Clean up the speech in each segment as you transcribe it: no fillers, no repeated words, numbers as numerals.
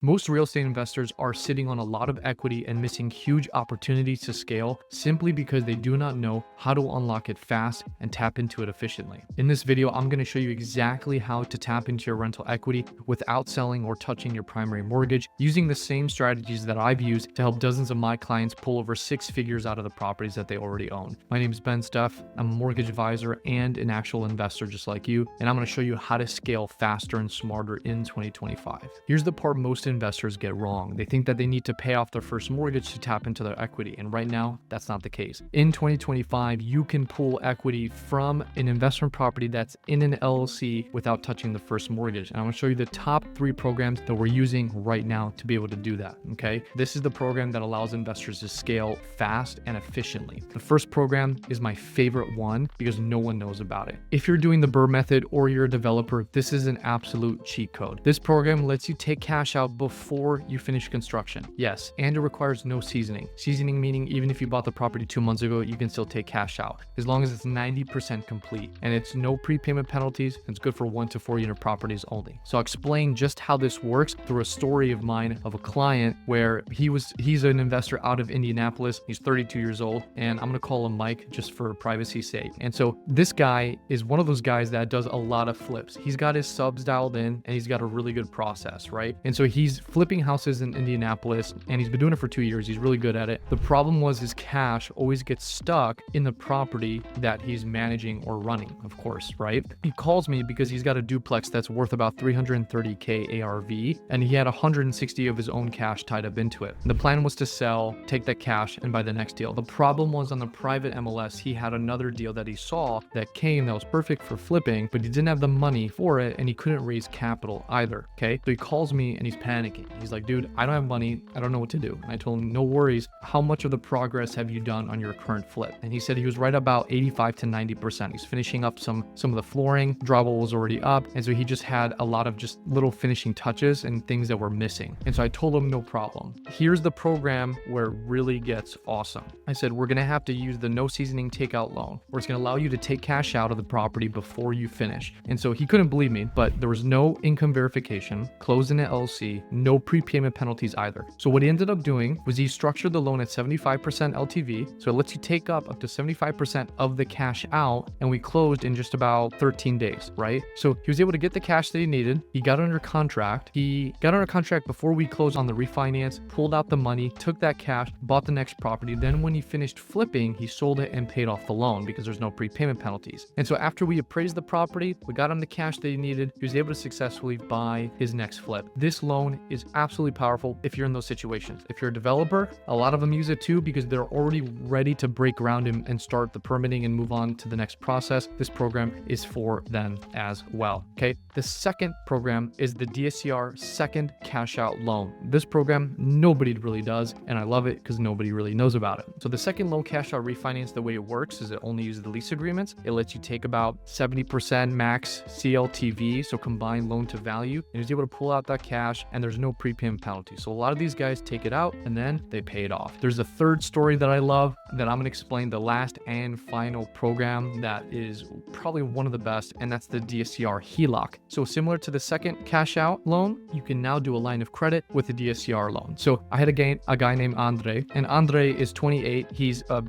Most real estate investors are sitting on a lot of equity and missing huge opportunities to scale simply because they do not know how to unlock it fast and tap into it efficiently. In this video, I'm going to show you exactly how to tap into your rental equity without selling or touching your primary mortgage, using the same strategies that I've used to help dozens of my clients pull over 6 figures out of the properties that they already own. My name is Stef. I'm a mortgage advisor and an actual investor just like you, and I'm going to show you how to scale faster and smarter in 2025. Here's the part most investors get wrong. They think that they need to pay off their first mortgage to tap into their equity, and right now that's not the case. In 2025, you can pull equity from an investment property that's in an LLC without touching the first mortgage. And I'm going to show you the top 3 programs that we're using right now to be able to do that. Okay, this is the program that allows investors to scale fast and efficiently. The first program is my favorite one because no one knows about it. If you're doing the BRRRR method or you're a developer, this is an absolute cheat code. This program lets you take cash out before you finish construction. Yes, and it requires no seasoning. Seasoning meaning even if you bought the property 2 months ago, you can still take cash out as long as it's 90% complete, and it's no prepayment penalties. It's good for 1 to 4 unit properties only. So I'll explain just how this works through a story of mine of a client where he's an investor out of Indianapolis. He's 32 years old, and I'm gonna call him Mike just for privacy's sake. And so this guy is one of those guys that does a lot of flips. He's got his subs dialed in and he's got a really good process, right? And so he's flipping houses in Indianapolis and he's been doing it for 2 years. He's really good at it. The problem was his cash always gets stuck in the property that he's managing or running, of course, right? He calls me because he's got a duplex that's worth about 330K ARV, and he had 160 of his own cash tied up into it. The plan was to sell, take that cash, and buy the next deal. The problem was on the private MLS, he had another deal that he saw that came that was perfect for flipping, but he didn't have the money for it and he couldn't raise capital either, okay? So he calls me and he's panicking. He's like, dude, I don't have money. I don't know what to do. And I told him, no worries. How much of the progress have you done on your current flip? And he said he was right about 85 to 90%. He's finishing up some of the flooring. Drywall was already up. And so he just had a lot of just little finishing touches and things that were missing. And so I told him, no problem. Here's the program where it really gets awesome. I said, we're going to have to use the no seasoning takeout loan, where it's going to allow you to take cash out of the property before you finish. And so he couldn't believe me, but there was no income verification, closed in an LLC, no prepayment penalties either. So what he ended up doing was he structured the loan at 75% LTV. So it lets you take up to 75% of the cash out. And we closed in just about 13 days, right? So he was able to get the cash that he needed. He got under contract. He got under contract before we closed on the refinance, pulled out the money, took that cash, bought the next property. Then when he finished flipping, he sold it and paid off the loan because there's no prepayment penalties. And so after we appraised the property, we got him the cash that he needed. He was able to successfully buy his next flip. This loan is absolutely powerful if you're in those situations. If you're a developer, a lot of them use it too because they're already ready to break ground and start the permitting and move on to the next process. This program is for them as well. Okay. The second program is the DSCR second cash out loan. This program, nobody really does, and I love it because nobody really knows about it. So the second loan cash out refinance, the way it works is it only uses the lease agreements. It lets you take about 70% max CLTV, so combined loan to value, and is able to pull out that cash, and there's no prepayment penalty. So a lot of these guys take it out and then they pay it off. There's a third story that I love that I'm going to explain, the last and final program that is probably one of the best, and that's the DSCR HELOC. So similar to the second cash out loan, you can now do a line of credit with the DSCR loan. So I had a guy named Andre, and Andre is 28. He's a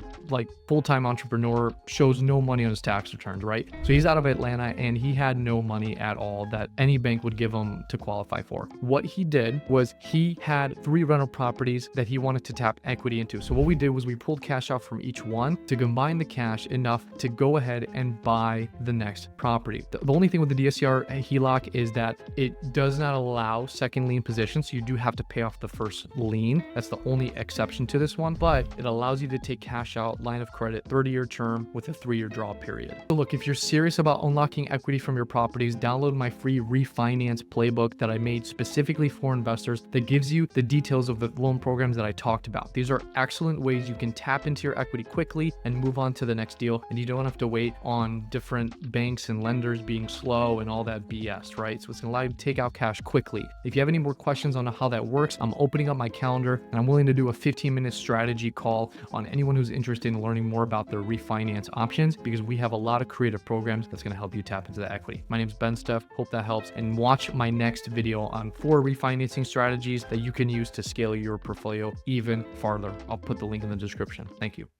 full-time entrepreneur, shows no money on his tax returns, right? So he's out of Atlanta and he had no money at all that any bank would give him to qualify for. What he did was he had 3 rental properties that he wanted to tap equity into. So what we did was we pulled cash out from each one to combine the cash enough to go ahead and buy the next property. The only thing with the DSCR HELOC is that it does not allow second lien positions. So you do have to pay off the first lien. That's the only exception to this one, but it allows you to take cash out, line of credit, 30-year term with a 3-year draw period. So look, if you're serious about unlocking equity from your properties, download my free refinance playbook that I made specifically for investors that gives you the details of the loan programs that I talked about. These are excellent ways you can tap into your equity quickly and move on to the next deal, and you don't have to wait on different banks and lenders being slow and all that BS, right? So it's gonna allow you to take out cash quickly. If you have any more questions on how that works, I'm opening up my calendar and I'm willing to do a 15-minute strategy call on anyone who's interested in learning more about their refinance options, because we have a lot of creative programs that's going to help you tap into the equity. My name is Stef. Hope that helps, and watch my next video on 4 refinance refinancing strategies that you can use to scale your portfolio even farther. I'll put the link in the description. Thank you.